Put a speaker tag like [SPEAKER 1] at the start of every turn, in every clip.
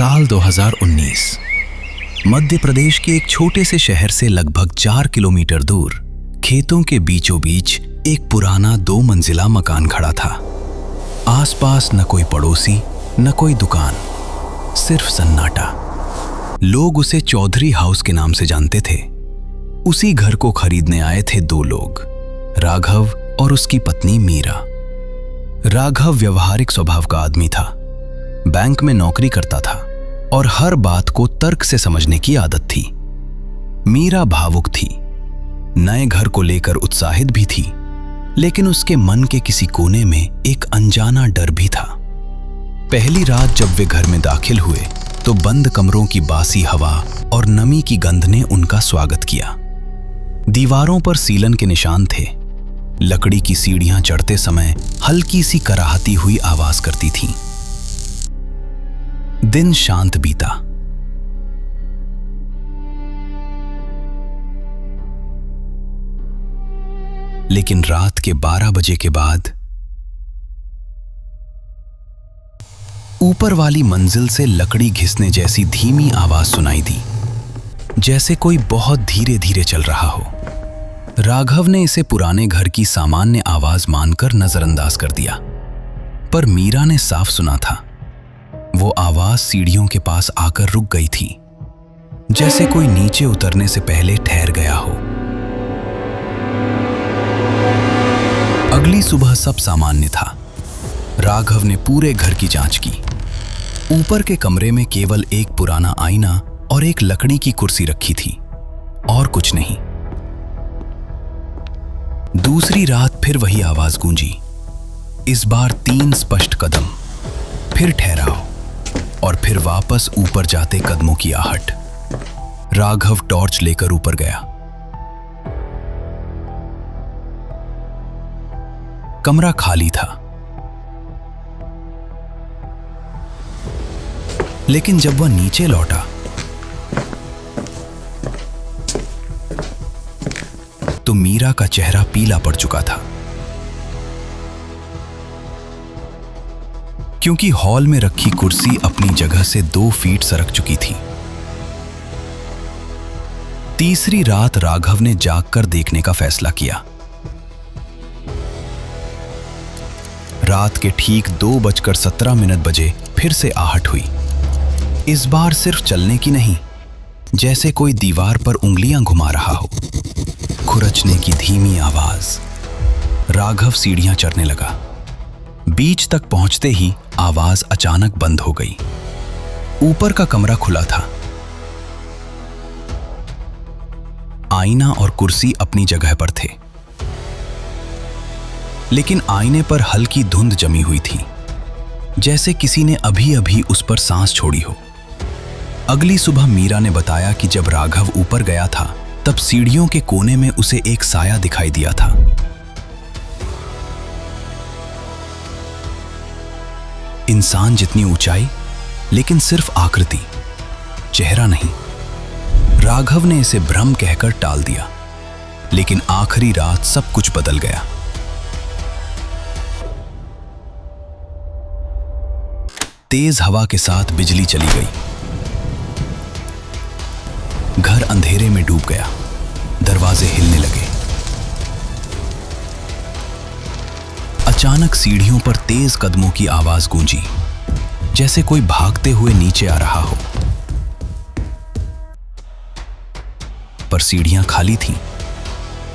[SPEAKER 1] साल 2019। मध्य प्रदेश के एक छोटे से शहर से लगभग 4 किलोमीटर दूर खेतों के बीचों बीच एक पुराना 2 मंजिला मकान खड़ा था। आसपास न कोई पड़ोसी, न कोई दुकान, सिर्फ सन्नाटा। लोग उसे चौधरी हाउस के नाम से जानते थे। उसी घर को खरीदने आए थे 2 लोग, राघव और उसकी पत्नी मीरा। राघव व्यवहारिक स्वभाव का आदमी था, बैंक में नौकरी करता था और हर बात को तर्क से समझने की आदत थी। मीरा भावुक थी, नए घर को लेकर उत्साहित भी थी, लेकिन उसके मन के किसी कोने में एक अनजाना डर भी था। पहली रात जब वे घर में दाखिल हुए तो बंद कमरों की बासी हवा और नमी की गंध ने उनका स्वागत किया। दीवारों पर सीलन के निशान थे। लकड़ी की सीढ़ियां चढ़ते समय हल्की सी कराहती हुई आवाज करती थीं। दिन शांत बीता। लेकिन रात के 12 बजे के बाद ऊपर वाली मंजिल से लकड़ी घिसने जैसी धीमी आवाज सुनाई दी, जैसे कोई बहुत धीरे धीरे चल रहा हो। राघव ने इसे पुराने घर की सामान्य आवाज मानकर नजरअंदाज कर दिया, पर मीरा ने साफ सुना था। वो आवाज सीढ़ियों के पास आकर रुक गई थी, जैसे कोई नीचे उतरने से पहले ठहर गया हो। अगली सुबह सब सामान्य था। राघव ने पूरे घर की जांच की। ऊपर के कमरे में केवल एक पुराना आईना और एक लकड़ी की कुर्सी रखी थी, और कुछ नहीं। दूसरी रात फिर वही आवाज गूंजी। इस बार 3 स्पष्ट कदम, फिर ठहराव, और फिर वापस ऊपर जाते कदमों की आहट। राघव टॉर्च लेकर ऊपर गया। कमरा खाली था, लेकिन जब वह नीचे लौटा तो मीरा का चेहरा पीला पड़ चुका था, क्योंकि हॉल में रखी कुर्सी अपनी जगह से 2 फीट सरक चुकी थी। तीसरी रात राघव ने जागकर देखने का फैसला किया। रात के ठीक 2:17 बजे फिर से आहट हुई। इस बार सिर्फ चलने की नहीं, जैसे कोई दीवार पर उंगलियां घुमा रहा हो। खुरचने की धीमी आवाज। राघव सीढ़ियां चढ़ने लगा। बीच तक पहुंचते ही आवाज अचानक बंद हो गई। ऊपर का कमरा खुला था। आईना और कुर्सी अपनी जगह पर थे, लेकिन आईने पर हल्की धुंध जमी हुई थी, जैसे किसी ने अभी अभी उस पर सांस छोड़ी हो। अगली सुबह मीरा ने बताया कि जब राघव ऊपर गया था तब सीढ़ियों के कोने में उसे एक साया दिखाई दिया था। इंसान जितनी ऊंचाई, लेकिन सिर्फ आकृति, चेहरा नहीं। राघव ने इसे भ्रम कहकर टाल दिया, लेकिन आखिरी रात सब कुछ बदल गया। तेज हवा के साथ बिजली चली गई। घर अंधेरे में डूब गया। दरवाजे हिलने लगे। अचानक सीढ़ियों पर तेज कदमों की आवाज गूंजी, जैसे कोई भागते हुए नीचे आ रहा हो। पर सीढ़ियां खाली थीं।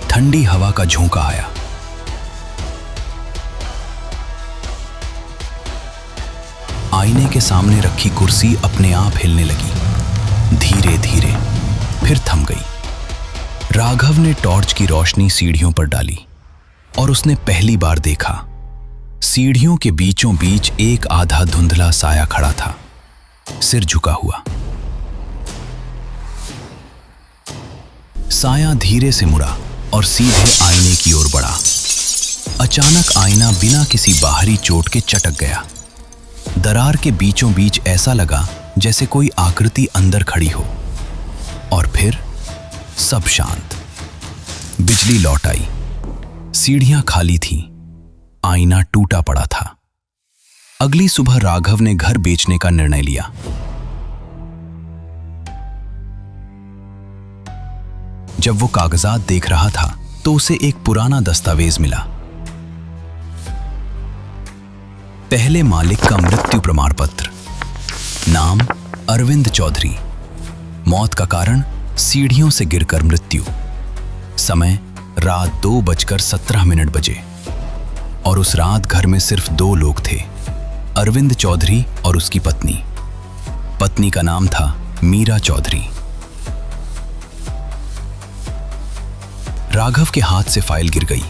[SPEAKER 1] ठंडी हवा का झोंका आया। आईने के सामने रखी कुर्सी अपने आप हिलने लगी, धीरे धीरे, फिर थम गई। राघव ने टॉर्च की रोशनी सीढ़ियों पर डाली और उसने पहली बार देखा, सीढ़ियों के बीचों बीच एक आधा धुंधला साया खड़ा था, सिर झुका हुआ। साया धीरे से मुड़ा और सीधे आईने की ओर बढ़ा। अचानक आईना बिना किसी बाहरी चोट के चटक गया। दरार के बीचों बीच ऐसा लगा जैसे कोई आकृति अंदर खड़ी हो। और फिर सब शांत। बिजली लौट आई। सीढ़ियां खाली थीं। आईना टूटा पड़ा था। अगली सुबह राघव ने घर बेचने का निर्णय लिया। जब वो कागजात देख रहा था तो उसे एक पुराना दस्तावेज मिला। पहले मालिक का मृत्यु प्रमाण पत्र, नाम अरविंद चौधरी, मौत का कारण सीढ़ियों से गिरकर मृत्यु, समय रात 2:17 बजे, और उस रात घर में सिर्फ 2 लोग थे, अरविंद चौधरी और उसकी पत्नी। पत्नी का नाम था मीरा चौधरी। राघव के हाथ से फाइल गिर गई।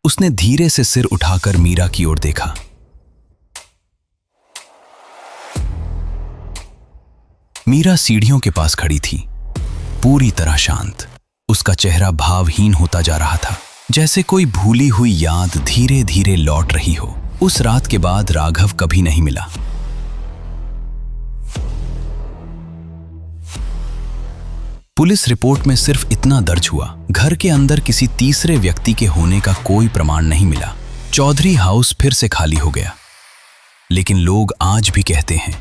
[SPEAKER 1] उसने धीरे से सिर उठाकर मीरा की ओर देखा। मीरा सीढ़ियों के पास खड़ी थी, पूरी तरह शांत। उसका चेहरा भावहीन होता जा रहा था, जैसे कोई भूली हुई याद धीरे धीरे लौट रही हो। उस रात के बाद राघव कभी नहीं मिला। पुलिस रिपोर्ट में सिर्फ इतना दर्ज हुआ, घर के अंदर किसी तीसरे व्यक्ति के होने का कोई प्रमाण नहीं मिला। चौधरी हाउस फिर से खाली हो गया। लेकिन लोग आज भी कहते हैं,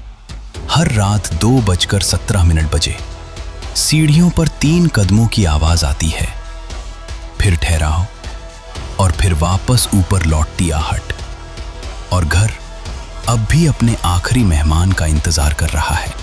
[SPEAKER 1] हर रात 2:17 बजे सीढ़ियों पर 3 कदमों की आवाज आती है, फिर ठहराव, और फिर वापस ऊपर लौटती आहट, और घर अब भी अपने आखिरी मेहमान का इंतजार कर रहा है।